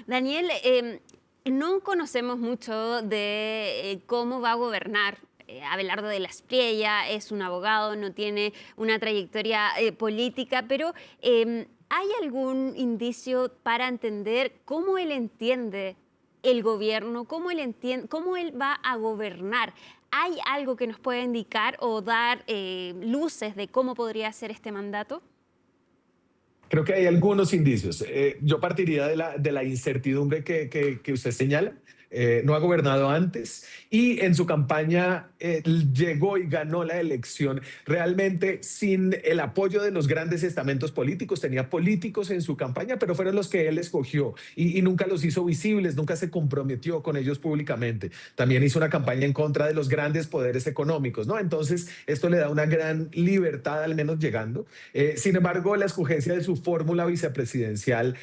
Speaker 1: Daniel, no conocemos mucho de cómo va a gobernar Abelardo de la Espriella es un abogado, no tiene una trayectoria política, pero ¿hay algún indicio para entender cómo él entiende el gobierno, cómo él va a gobernar? ¿Hay algo que nos pueda indicar o dar luces de cómo podría ser este mandato?
Speaker 12: Creo que hay algunos indicios. Yo partiría de la incertidumbre que usted señala. No ha gobernado antes y en su campaña llegó y ganó la elección realmente sin el apoyo de los grandes estamentos políticos. Tenía políticos en su campaña, pero fueron los que él escogió y nunca los hizo visibles, nunca se comprometió con ellos públicamente. También hizo una campaña en contra de los grandes poderes económicos, ¿no? Entonces, esto le da una gran libertad, al menos llegando. Sin embargo, la escogencia de su fórmula vicepresidencial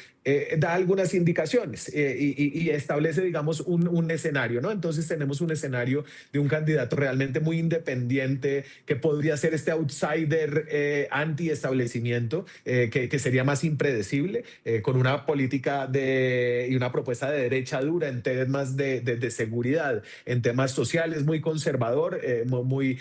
Speaker 12: da algunas indicaciones y establece, digamos, un escenario, ¿no? Entonces tenemos un escenario de un candidato realmente muy independiente que podría ser este outsider anti-establecimiento, que sería más impredecible, con una política y una propuesta de derecha dura en temas de seguridad, en temas sociales, muy conservador, muy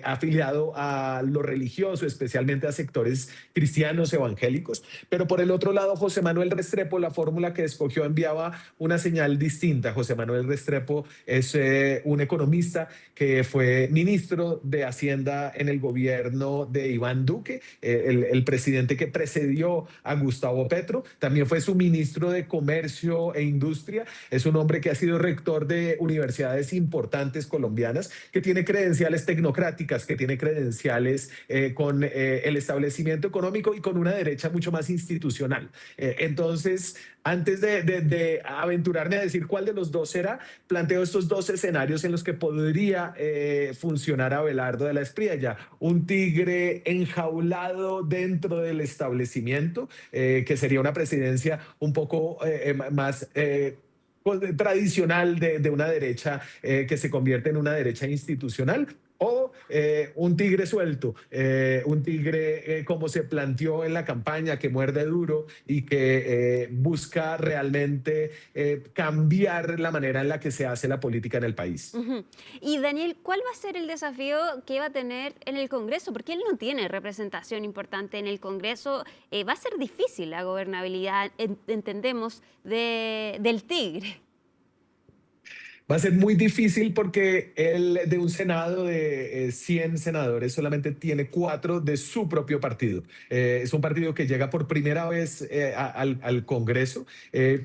Speaker 12: afiliado a lo religioso, especialmente a sectores cristianos evangélicos. Pero por el otro lado, José Manuel Restrepo, la fórmula que escogió enviaba una señal distinta. José Manuel Restrepo es un economista que fue ministro de Hacienda en el gobierno de Iván Duque, el presidente que precedió a Gustavo Petro. También fue su ministro de Comercio e Industria. Es un hombre que ha sido rector de universidades importantes colombianas, que tiene credenciales tecnocráticas, que tiene credenciales con el establecimiento económico y con una derecha mucho más institucional. Entonces, antes de aventurarme a decir cuál de los dos será, planteo estos dos escenarios en los que podría funcionar Abelardo de la Espriella. Un tigre enjaulado dentro del establecimiento, que sería una presidencia un poco más tradicional de una derecha que se convierte en una derecha institucional. O un tigre suelto, un tigre como se planteó en la campaña, que muerde duro y que busca realmente cambiar la manera en la que se hace la política en el país.
Speaker 1: Y Daniel, ¿cuál va a ser el desafío que va a tener en el Congreso? Porque él no tiene representación importante en el Congreso. Va a ser difícil la gobernabilidad, entendemos, del tigre.
Speaker 12: Va a ser muy difícil porque él, de un Senado de 100 senadores, solamente tiene 4 de su propio partido. Es un partido que llega por primera vez al Congreso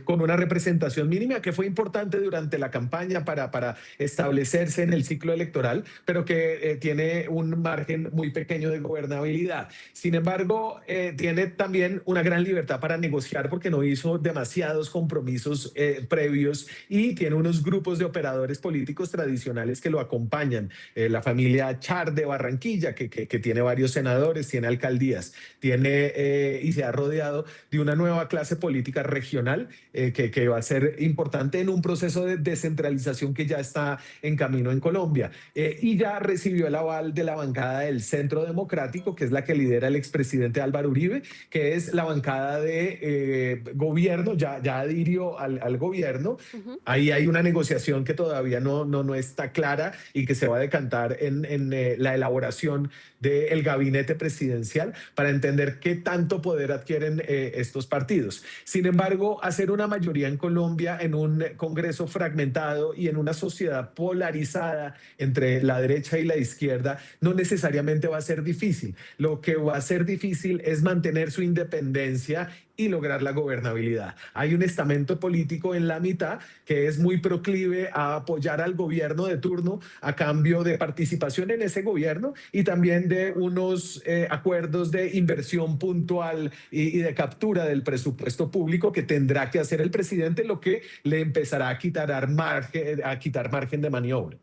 Speaker 12: con una representación mínima que fue importante durante la campaña para establecerse en el ciclo electoral, pero que tiene un margen muy pequeño de gobernabilidad. Sin embargo, tiene también una gran libertad para negociar porque no hizo demasiados compromisos previos y tiene unos grupos de operadores políticos tradicionales que lo acompañan. La familia Char de Barranquilla, que tiene varios senadores, tiene alcaldías, tiene y se ha rodeado de una nueva clase política regional que va a ser importante en un proceso de descentralización que ya está en camino en Colombia. Y ya recibió el aval de la bancada del Centro Democrático, que es la que lidera el expresidente Álvaro Uribe, que es la bancada de gobierno, ya adhirió al gobierno. Ahí hay una negociación que todavía no está clara y que se va a decantar en la elaboración del gabinete presidencial para entender qué tanto poder adquieren estos partidos. Sin embargo, hacer una mayoría en Colombia en un Congreso fragmentado y en una sociedad polarizada entre la derecha y la izquierda no necesariamente va a ser difícil. Lo que va a ser difícil es mantener su independencia y lograr la gobernabilidad. Hay un estamento político en la mitad que es muy proclive a apoyar al gobierno de turno a cambio de participación en ese gobierno y también de unos acuerdos de inversión puntual y de captura del presupuesto público que tendrá que hacer el presidente, lo que le empezará a quitar margen de maniobra.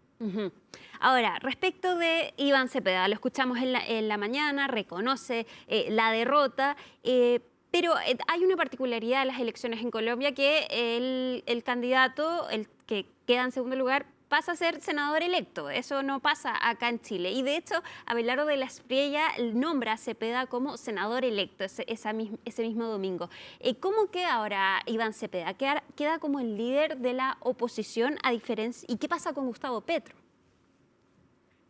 Speaker 1: Ahora, respecto de Iván Cepeda, lo escuchamos en la mañana, reconoce la derrota, pero hay una particularidad de las elecciones en Colombia que el candidato, el que queda en segundo lugar, pasa a ser senador electo. Eso no pasa acá en Chile. Y de hecho, Abelardo de la Espriella nombra a Cepeda como senador electo ese mismo domingo. ¿Cómo queda ahora Iván Cepeda? ¿Queda como el líder de la oposición a diferencia? ¿Y qué pasa con Gustavo Petro?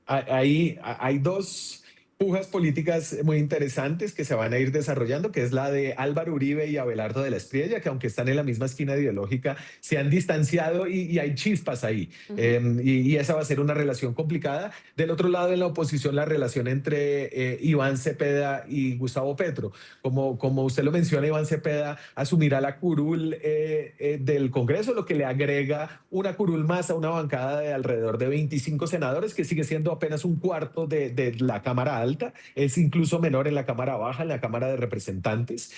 Speaker 12: hay dos pujas políticas muy interesantes que se van a ir desarrollando, que es la de Álvaro Uribe y Abelardo de la Espriella, que aunque están en la misma esquina ideológica, se han distanciado y hay chispas ahí. Y esa va a ser una relación complicada. Del otro lado, en la oposición, la relación entre Iván Cepeda y Gustavo Petro. Como usted lo menciona, Iván Cepeda asumirá la curul del Congreso, lo que le agrega una curul más a una bancada de alrededor de 25 senadores, que sigue siendo apenas un cuarto de la Cámara Alta, es incluso menor en la Cámara Baja, en la Cámara de Representantes,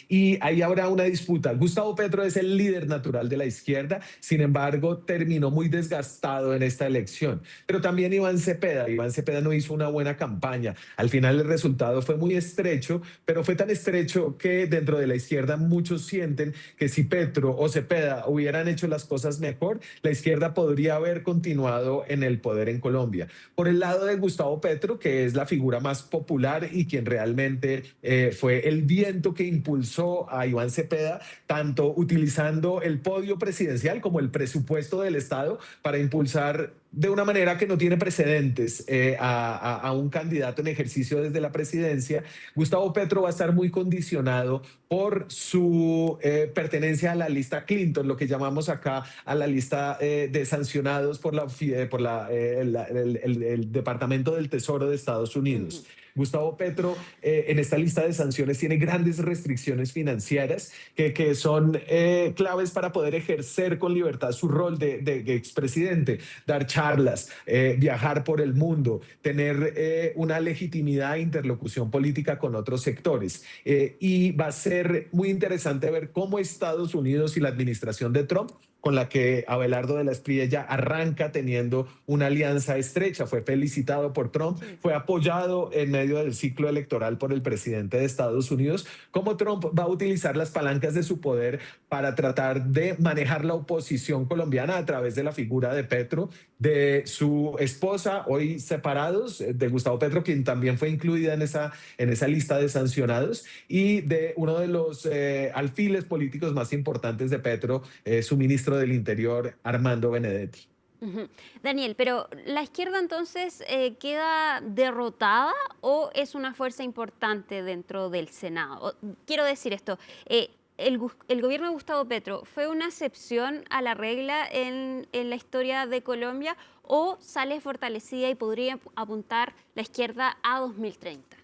Speaker 12: y ahí habrá una disputa. Gustavo Petro es el líder natural de la izquierda, sin embargo, terminó muy desgastado en esta elección. Pero también Iván Cepeda no hizo una buena campaña. Al final el resultado fue muy estrecho, pero fue tan estrecho que dentro de la izquierda muchos sienten que si Petro o Cepeda hubieran hecho las cosas mejor, la izquierda podría haber continuado en el poder en Colombia. Por el lado de Gustavo Petro, que es la figura más popular y quien realmente fue el viento que impulsó a Iván Cepeda, tanto utilizando el podio presidencial como el presupuesto del Estado para impulsar de una manera que no tiene precedentes a un candidato en ejercicio desde la presidencia. Gustavo Petro va a estar muy condicionado por su pertenencia a la lista Clinton, lo que llamamos acá a la lista de sancionados por el Departamento del Tesoro de Estados Unidos. Gustavo Petro en esta lista de sanciones tiene grandes restricciones financieras que son claves para poder ejercer con libertad su rol de expresidente, dar charlas, viajar por el mundo, tener una legitimidad e interlocución política con otros sectores. Y va a ser muy interesante ver cómo Estados Unidos y la administración de Trump, con la que Abelardo de la Espriella arranca teniendo una alianza estrecha. Fue felicitado por Trump, fue apoyado en medio del ciclo electoral por el presidente de Estados Unidos. Cómo Trump va a utilizar las palancas de su poder para tratar de manejar la oposición colombiana a través de la figura de Petro, de su esposa, hoy separados, de Gustavo Petro, quien también fue incluida en esa lista de sancionados, y de uno de los alfiles políticos más importantes de Petro, su ministro del Interior, Armando Benedetti.
Speaker 1: Daniel, pero ¿la izquierda entonces queda derrotada o es una fuerza importante dentro del Senado? Quiero decir esto, el gobierno de Gustavo Petro fue una excepción a la regla en la historia de Colombia, o sale fortalecida y podría apuntar la izquierda a 2030.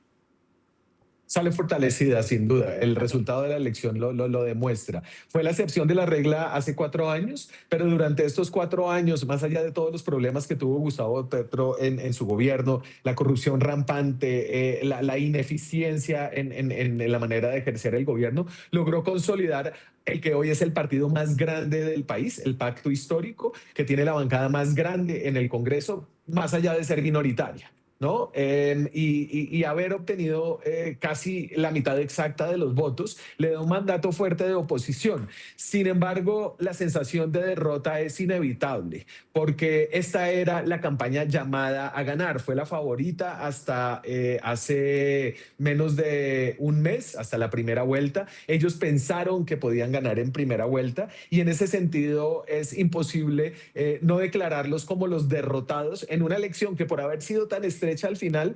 Speaker 12: Sale fortalecida, sin duda. El resultado de la elección lo demuestra. Fue la excepción de la regla hace 4 años, pero durante estos 4 años, más allá de todos los problemas que tuvo Gustavo Petro en su gobierno, la corrupción rampante, la ineficiencia en la manera de ejercer el gobierno, logró consolidar el que hoy es el partido más grande del país, el Pacto Histórico, que tiene la bancada más grande en el Congreso, más allá de ser minoritaria, ¿no? Y haber obtenido casi la mitad exacta de los votos le da un mandato fuerte de oposición. Sin embargo, la sensación de derrota es inevitable, porque esta era la campaña llamada a ganar. Fue la favorita hasta hace menos de un mes, hasta la primera vuelta. Ellos pensaron que podían ganar en primera vuelta, y en ese sentido es imposible no declararlos como los derrotados en una elección que, por haber sido tan estrecha al final,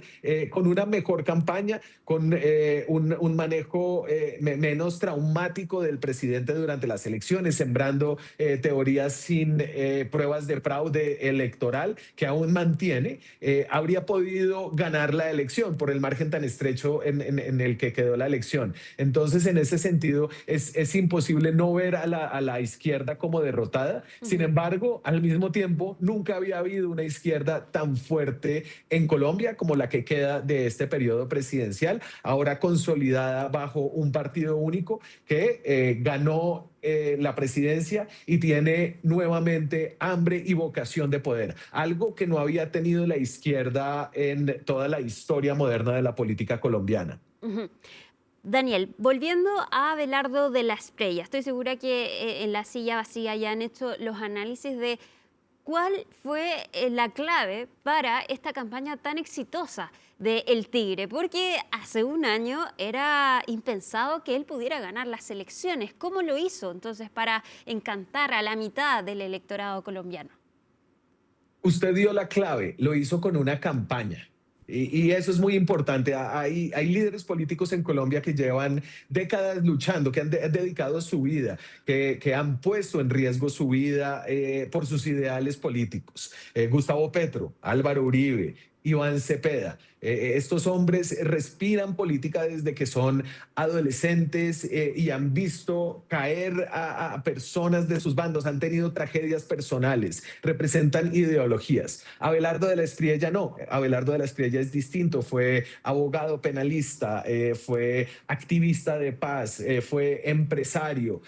Speaker 12: con una mejor campaña, con un manejo menos traumático del presidente durante las elecciones, sembrando teorías sin pruebas de fraude electoral que aún mantiene, habría podido ganar la elección por el margen tan estrecho en el que quedó la elección. Entonces, en ese sentido, es imposible no ver a la izquierda como derrotada. Sin embargo, al mismo tiempo, nunca había habido una izquierda tan fuerte en Colombia como la que queda de este periodo presidencial, ahora consolidada bajo un partido único que ganó la presidencia y tiene nuevamente hambre y vocación de poder, algo que no había tenido la izquierda en toda la historia moderna de la política colombiana.
Speaker 1: Daniel, volviendo a Abelardo de la Espriella, estoy segura que en la silla vacía ya han hecho los análisis de ¿cuál fue la clave para esta campaña tan exitosa de El Tigre? Porque hace un año era impensado que él pudiera ganar las elecciones. ¿Cómo lo hizo entonces para encantar a la mitad del electorado colombiano?
Speaker 12: Usted dio la clave, lo hizo con una campaña. Y eso es muy importante. Hay líderes políticos en Colombia que llevan décadas luchando, que han dedicado su vida, que han puesto en riesgo su vida por sus ideales políticos. Gustavo Petro, Álvaro Uribe, Iván Cepeda. Estos hombres respiran política desde que son adolescentes y han visto caer a personas de sus bandos, han tenido tragedias personales, representan ideologías. Abelardo de la Espriella no, Abelardo de la Espriella es distinto, fue abogado penalista, fue activista de paz, fue empresario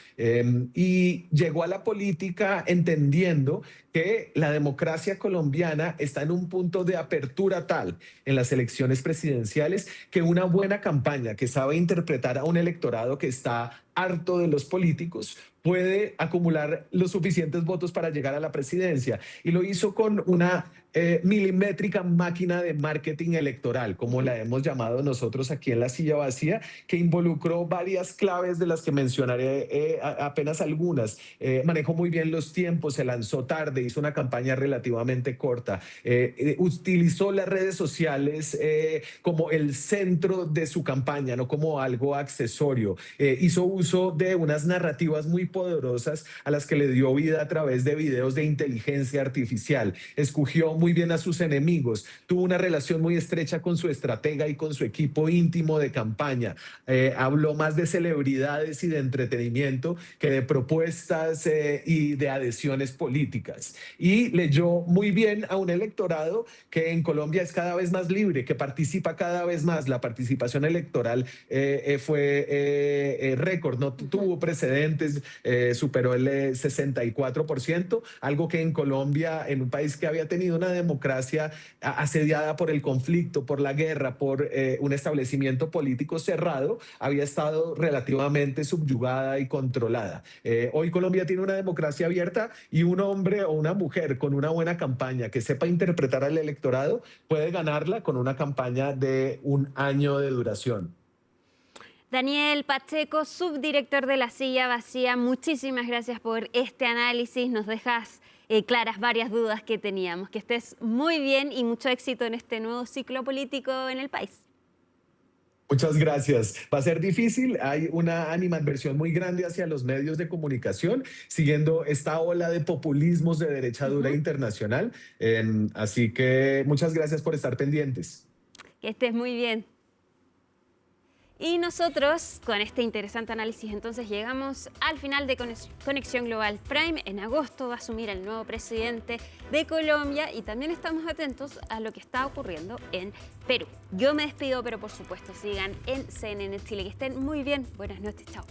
Speaker 12: y llegó a la política entendiendo que la democracia colombiana está en un punto de apertura tal en las elecciones presidenciales que una buena campaña que sabe interpretar a un electorado que está harto de los políticos puede acumular los suficientes votos para llegar a la presidencia. Y lo hizo con una milimétrica máquina de marketing electoral, como la hemos llamado nosotros aquí en La Silla Vacía, que involucró varias claves de las que mencionaré apenas algunas. Manejó muy bien los tiempos, se lanzó tarde, hizo una campaña relativamente corta, utilizó las redes sociales como el centro de su campaña, no como algo accesorio. Hizo uso de unas narrativas muy poderosas a las que le dio vida a través de videos de inteligencia artificial. Escogió muy bien a sus enemigos, tuvo una relación muy estrecha con su estratega y con su equipo íntimo de campaña. Habló más de celebridades y de entretenimiento que de propuestas y de adhesiones políticas. Y leyó muy bien a un electorado que en Colombia es cada vez más libre, que participa cada vez más. La participación electoral fue récord, no tuvo precedentes, superó el 64%, algo que en Colombia, en un país que había tenido una democracia asediada por el conflicto, por la guerra, por un establecimiento político cerrado, había estado relativamente subyugada y controlada. Hoy Colombia tiene una democracia abierta y un hombre o una mujer con una buena campaña que sepa interpretar al electorado puede ganarla con una campaña de 1 año de duración.
Speaker 1: Daniel Pacheco, subdirector de La Silla Vacía, muchísimas gracias por este análisis. Nos dejas claras varias dudas que teníamos. Que estés muy bien y mucho éxito en este nuevo ciclo político en el país.
Speaker 12: Muchas gracias. Va a ser difícil, hay una animadversión muy grande hacia los medios de comunicación, siguiendo esta ola de populismos de derecha dura internacional. Así que muchas gracias por estar pendientes.
Speaker 1: Que estés muy bien. Y nosotros, con este interesante análisis, entonces llegamos al final de Conexión Global Prime. En agosto va a asumir el nuevo presidente de Colombia y también estamos atentos a lo que está ocurriendo en Perú. Yo me despido, pero por supuesto sigan en CNN Chile. Que estén muy bien. Buenas noches. Chao.